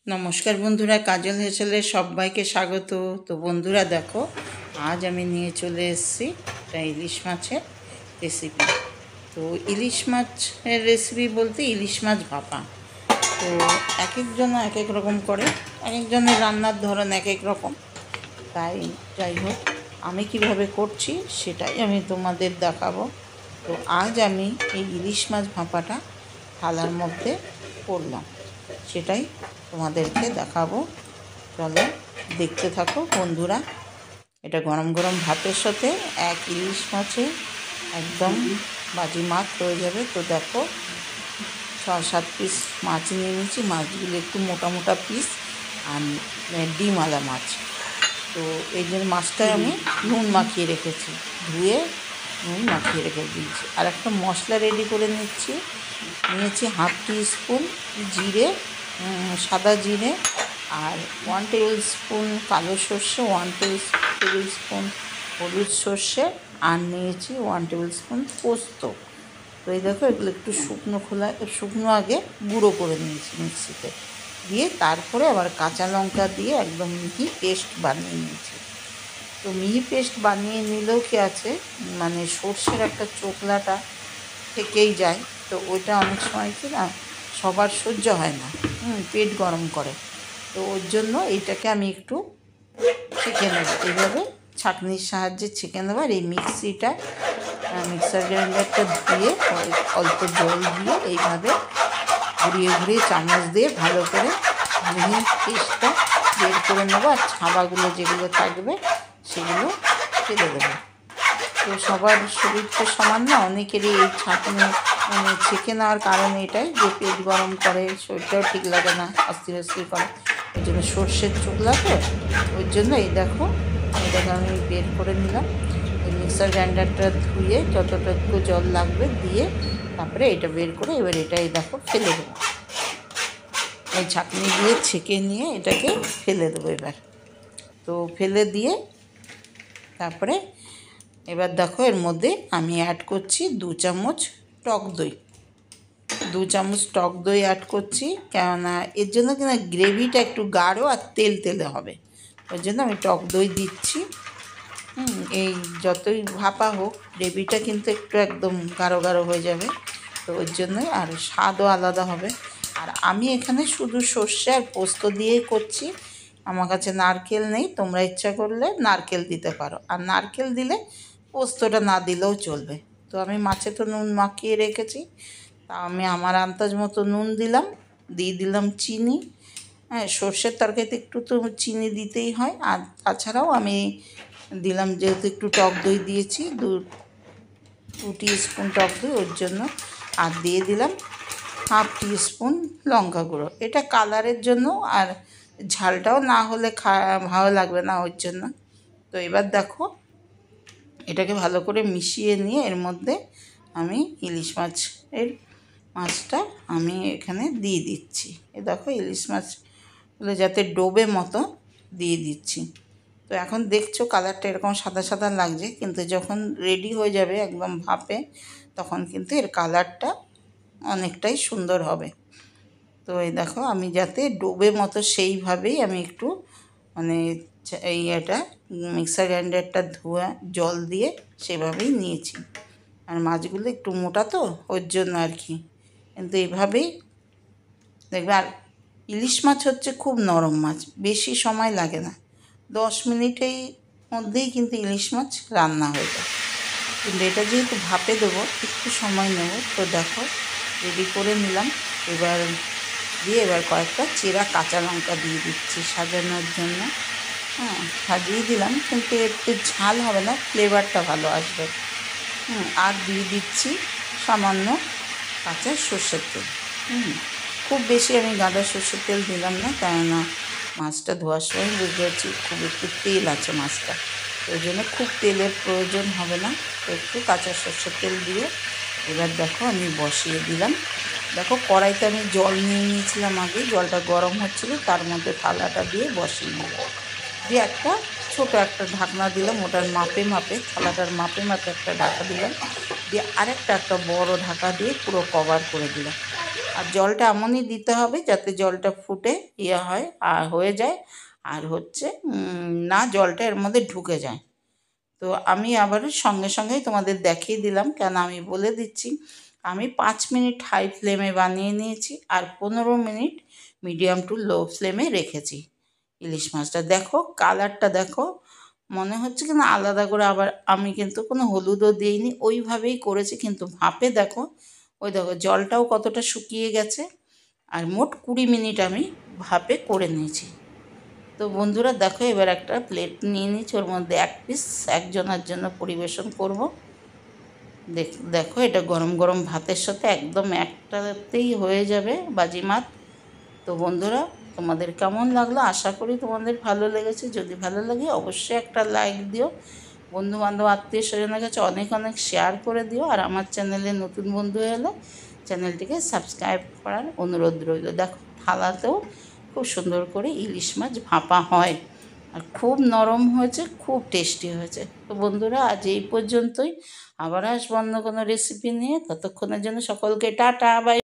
নমস্কার বন্ধুরা, কাজল হেসেলে সবাইকে স্বাগত। তো বন্ধুরা দেখো, আজ আমি নিয়ে চলে এসেছি একটা ইলিশ মাছের রেসিপি। তো ইলিশ মাছের রেসিপি বলতে ইলিশ মাছ ভাপা। তো এক একজন এক এক রকম করে, এক একজনের রান্নার ধরন এক এক রকম। তাই যাই হোক, আমি কিভাবে করছি সেটাই আমি তোমাদের দেখাবো। তো আজ আমি এই ইলিশ মাছ ভাপাটা থালার মধ্যে করলাম, সেটাই তোমাদেরকে দেখাবো। চলো দেখতে থাকো বন্ধুরা। এটা গরম গরম ভাতের সাথে এক ইলিশ মাছে একদম বাজি মাছ হয়ে যাবে। তো দেখো, 6-7 পিস মাছ নিয়ে নিয়েছি। মাছগুলো একটু মোটা মোটা পিস আর ডিমওয়ালা মাছ। তো এই যে মাছটায় আমি নুন মাখিয়ে রেখেছি, ধুয়ে নুন মাখিয়ে রেখে দিয়েছি। আর একটা মশলা রেডি করে নিয়েছি 1/2 টিস্পুন জিরে, সাদা জিরে, আর 1 টেবিল স্পুন কালো সর্ষে, 1 টেবিল স্পুন হলুদ সর্ষে, আর নিয়েছি 1 টেবিল স্পুন পোস্ত। তো এই দেখো, এগুলো একটু শুকনো আগে গুঁড়ো করে নিয়েছি মিক্সিতে দিয়ে, তারপরে আবার কাঁচা লঙ্কা দিয়ে একদম মিহি পেস্ট বানিয়ে নিয়েছি। তো মিহি পেস্ট বানিয়ে নিলেও কি আছে, মানে সর্ষের একটা চোখলাটা থেকেই যায়। তো ওইটা অনেক সময় কি না সবার সহ্য হয় না, পেট গরম করে। তো ওর জন্য এইটাকে আমি একটু ছেঁকে নেব, এইভাবে ছাঁকনির সাহায্যে ছেঁকে নেব। আর এই মিক্সার গ্রাইন্ডারটা ধুয়ে অল্প জল দিয়ে এইভাবে ঘুরিয়ে ঘুরিয়ে চামচ দিয়ে ভালো করে মিহি পেস্টটা বের করে নেবো। আর ছাবাগুলো যেগুলো থাকবে সেগুলো ফেলে দেবো। তো সবার শরীর তো সমান না, অনেকেরই এই ছাঁকনি ছেঁকে নেওয়ার কারণে এটাই যে পেট গরম করে, শরীরটাও ঠিক লাগে না, অস্থির অস্থির করে। ওই জন্য সর্ষের চোখলা, তো ওই জন্য এটাকে আমি বের করে নিলাম। এই মিক্সার গ্রাইন্ডারটা ধুয়ে যতটুকু জল লাগবে দিয়ে তারপরে এটা বের করে এবার এই দেখো ফেলে দেবো। এই ছাঁকনি দিয়ে ছেঁকে নিয়ে এটাকে ফেলে দেবো এবার। তো ফেলে দিয়ে তারপরে এবার দেখো, এর মধ্যে আমি অ্যাড করছি 2 চামচ টক দই। 2 চামচ টক দই অ্যাড করছি, কেননা এর জন্য কিনা গ্রেভিটা একটু গাঢ় আর তেলে হবে। ওই জন্য আমি টক দই দিচ্ছি। এই যতই ভাপা হোক, গ্রেভিটা কিন্তু একটু একদম গাঢ় গাঢ় হয়ে যাবে। তো ওর জন্যই, আর স্বাদও আলাদা হবে। আর আমি এখানে শুধু সর্ষে আর পোস্ত দিয়েই করছি। আমার কাছে নারকেল নেই, তোমরা ইচ্ছা করলে নারকেল দিতে পারো, আর নারকেল দিলে পোস্তটা না দিলেও চলবে। তো আমি মাছে তো নুন মাখিয়ে রেখেছি, তা আমি আমার আন্দাজ মতো নুন দিলাম, দিয়ে দিলাম চিনি। হ্যাঁ, সর্ষের তরকারিতে একটু তো চিনি দিতেই হয়। আর তাছাড়াও আমি দিলাম, যেহেতু একটু টক দই দিয়েছি, 2 টিস্পুন টক দই, ওর জন্য। আর দিয়ে দিলাম 1/2 টিস্পুন লঙ্কা গুঁড়ো, এটা কালারের জন্য, আর ঝালটাও না হলে ভালো লাগবে না, ওর জন্য। তো এবার দেখো, এটাকে ভালো করে মিশিয়ে নিয়ে এর মধ্যে আমি ইলিশ মাছটা আমি এখানে দিয়ে দিচ্ছি। এ দেখো, ইলিশ মাছগুলো যাতে ডোবে মতো দিয়ে দিচ্ছি। তো এখন দেখছো কালারটা এরকম সাদা সাদা লাগছে, কিন্তু যখন রেডি হয়ে যাবে একদম ভাপে, তখন কিন্তু এর কালারটা অনেকটাই সুন্দর হবে। তো এই দেখো, আমি যাতে ডোবে মতো সেইভাবেই আমি একটু মানে এটা মিক্সার গ্রাইন্ডারটা ধোয়া জল দিয়ে সেভাবেই নিয়েছি। আর মাছগুলো একটু মোটা, তো ওর জন্য আর কি। কিন্তু এইভাবেই দেখবে। আর ইলিশ মাছ হচ্ছে খুব নরম মাছ, বেশি সময় লাগে না, 10 মিনিটের মধ্যেই কিন্তু ইলিশ মাছ রান্না হয়ে যায়। কিন্তু এটা যেহেতু ভাপে দেবো, একটু সময় নেব। তো দেখো, রেডি করে নিলাম। এবার কয়েকটা চেরা কাঁচা লঙ্কা দিয়ে দিচ্ছি সাজানোর জন্য। সাজিয়ে দিলাম, কিন্তু একটু ঝাল হবে না, ফ্লেভারটা ভালো আসবে। আর দিয়ে দিচ্ছি সামান্য কাঁচা সর্ষের তেল। খুব বেশি আমি গাঁদা সর্ষের তেল দিলাম না, কেননা মাছটা ধোয়ার সময় বুঝতে পারছি খুব একটু তেল আছে মাছটা, ওই জন্য খুব তেলের প্রয়োজন হবে না। তো একটু কাঁচা সর্ষের তেল দিয়ে এবার দেখো আমি বসিয়ে দিলাম। দেখো, কড়াইতে আমি জল নিয়ে নিয়েছিলাম আগে, জলটা গরম হচ্ছিলো, তার মধ্যে থালাটা দিয়ে বসিয়ে দিলাম। দিয়ে একটা ছোটো একটা ঢাকনা দিলাম, ওটার মাপে থালাটার মাপে একটা ঢাকা দিলাম, দিয়ে একটা বড় ঢাকা দিয়ে পুরো কভার করে দিলাম। আর জলটা এমনই দিতে হবে যাতে জলটা ফুটে হয় আর হয়ে যায়, আর হচ্ছে না জলটা এর মধ্যে ঢুকে যায়। তো আমি আবার সঙ্গে সঙ্গেই তোমাদের দেখিয়ে দিলাম, কেন আমি বলে দিচ্ছি। আমি 5 মিনিট হাই ফ্লেমে বানিয়ে নিয়েছি আর 15 মিনিট মিডিয়াম টু লো ফ্লেমে রেখেছি ইলিশ মাছটা। দেখো কালারটা দেখো, মনে হচ্ছে কি না আলাদা করে। আবার আমি কিন্তু কোনো হলুদও দিইনি, ওইভাবেই করেছি। কিন্তু ভাপে দেখো, ওই দেখো জলটাও কতটা শুকিয়ে গেছে। আর মোট 20 মিনিট আমি ভাপে করে নিয়েছি। তো বন্ধুরা দেখো, এবার একটা প্লেট নিয়ে নিচ্ছি, ওর মধ্যে 1 পিস একজনের জন্য পরিবেশন করব। দেখো এটা গরম গরম ভাতের সাথে একদম একটাতেই হয়ে যাবে বাজিমাত। তো বন্ধুরা তোমাদের কেমন লাগলো, আশা করি তোমাদের ভালো লেগেছে। যদি ভালো লাগে অবশ্যই একটা লাইক দিও, বন্ধু বান্ধব আত্মীয় স্বজনের কাছে অনেক অনেক শেয়ার করে দিও। আর আমার চ্যানেলে নতুন বন্ধু এলে চ্যানেলটিকে সাবস্ক্রাইব করার অনুরোধ রইল। দেখো থালাতেও খুব সুন্দর করে ইলিশ মাছ ভাপা হয়, আর খুব নরম হয়েছে, খুব টেস্টি হয়েছে। তো বন্ধুরা আজ এই পর্যন্তই, আবার আসবো অন্য কোনো রেসিপি নিয়ে। ততক্ষণের জন্য সকলকে টাটা বাই।